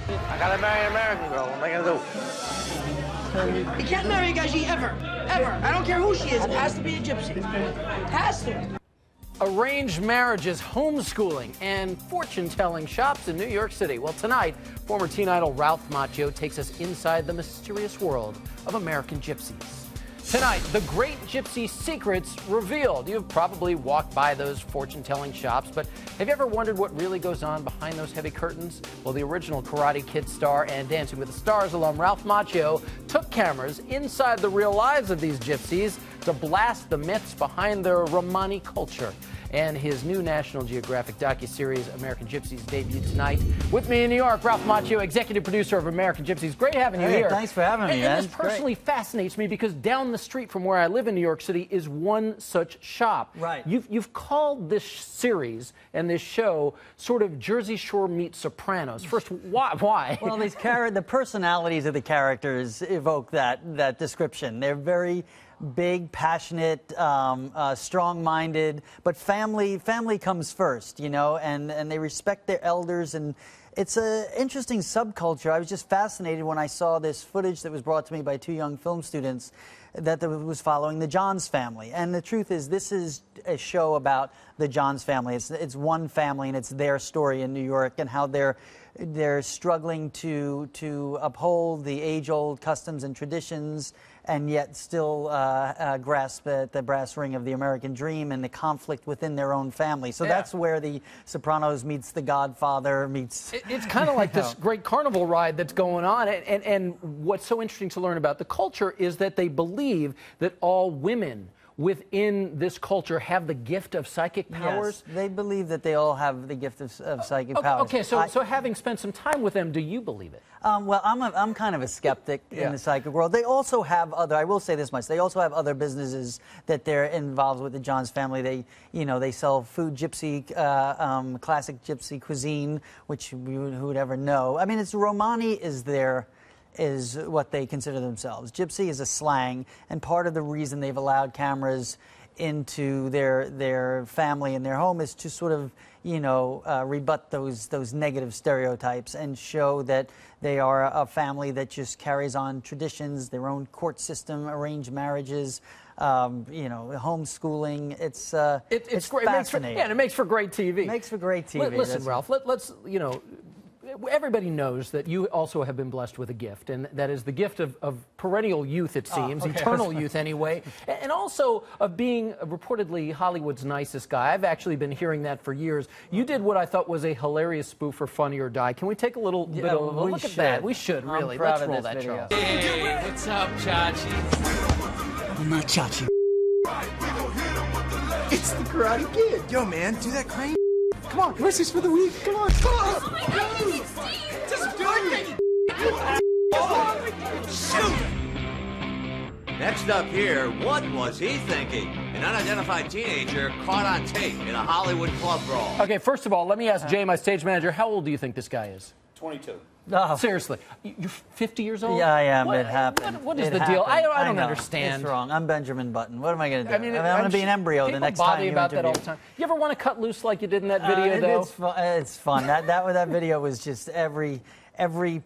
I gotta marry an American girl. What am I gonna do? You can't marry a Gaji ever. Ever. I don't care who she is. It has to be a gypsy. It has to. Arranged marriages, homeschooling, and fortune-telling shops in New York City. Well, tonight, former teen idol Ralph Macchio takes us inside the mysterious world of American gypsies. Tonight, the great gypsy secrets revealed. You've probably walked by those fortune-telling shops, but have you ever wondered what really goes on behind those heavy curtains? Well, the original Karate Kid star and Dancing with the Stars alum Ralph Macchio took cameras inside the real lives of these gypsies to blast the myths behind their Romani culture. And his new National Geographic docuseries, American Gypsies, debuted tonight. With me in New York, Ralph Macchio, executive producer of American Gypsies. Great having you here. Thanks for having me, man. And this personally fascinates me because down the street from where I live in New York City is one such shop. Right. You've called this series and this show sort of Jersey Shore meets Sopranos. First, why? Well, the personalities of the characters evoke that description. They're very big, passionate, strong-minded, but family comes first, you know, and they respect their elders, and it's an interesting subculture. I was just fascinated when I saw this footage that was brought to me by two young film students that was following the Johns family. And the truth is, this is a show about the Johns family. It's one family, and it's their story in New York and how they're struggling to uphold the age-old customs and traditions and yet still grasp at the brass ring of the American dream and the conflict within their own family. So that's where the Sopranos meets the Godfather meets... It's kind of like this great carnival ride that's going on. And what's so interesting to learn about the culture is that they believe that all women within this culture have the gift of psychic powers? Yes, they believe that they all have the gift of psychic powers. Okay, so having spent some time with them, do you believe it? Well, I'm kind of a skeptic in the psychic world. They also have I will say this much, they also have other businesses that they're involved with the Johns family. They sell food, gypsy, classic gypsy cuisine, which who would ever know? I mean, Romani is what they consider themselves. Gypsy is a slang, and part of the reason they've allowed cameras into their family and their home is to sort of, rebut those negative stereotypes and show that they are a family that just carries on traditions, their own court system, arranged marriages, homeschooling. It's great. fascinating. It makes for great TV. It makes for great TV. Listen, Ralph, let's everybody knows that you also have been blessed with a gift, and that is the gift of perennial youth, it seems, eternal youth anyway, and also of being reportedly Hollywood's nicest guy. I've actually been hearing that for years. You did what I thought was a hilarious spoof for Funny or Die. Can we take a little bit of a look at that? We should, really. Let's roll that, Charles. Hey, what's up, Chachi? I'm not Chachi. It's the Karate Kid. Yo, man, do that crane. Come on, versus for the week. Come on, come on. Oh my God, Just do it. Shoot! Next up here, what was he thinking? An unidentified teenager caught on tape in a Hollywood club brawl. Okay, first of all, let me ask Jay, my stage manager, how old do you think this guy is? 22. Oh. Seriously, you're 50 years old? Yeah, I am. It happened. What is the deal? I don't understand. It's wrong. I'm Benjamin Button. What am I going to do? I mean, I'm going to be an embryo the next time you about interview. That all the time. You ever want to cut loose like you did in that video, though? It's fun. That video was just every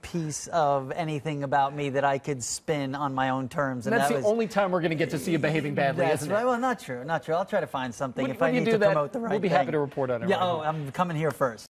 piece of anything about me that I could spin on my own terms. And that's the only time we're going to get to see you behaving badly, isn't it? Well, not true. Not true. I'll try to find something if I need to promote the right thing. We'll be happy to report on it. Yeah, I'm coming here first.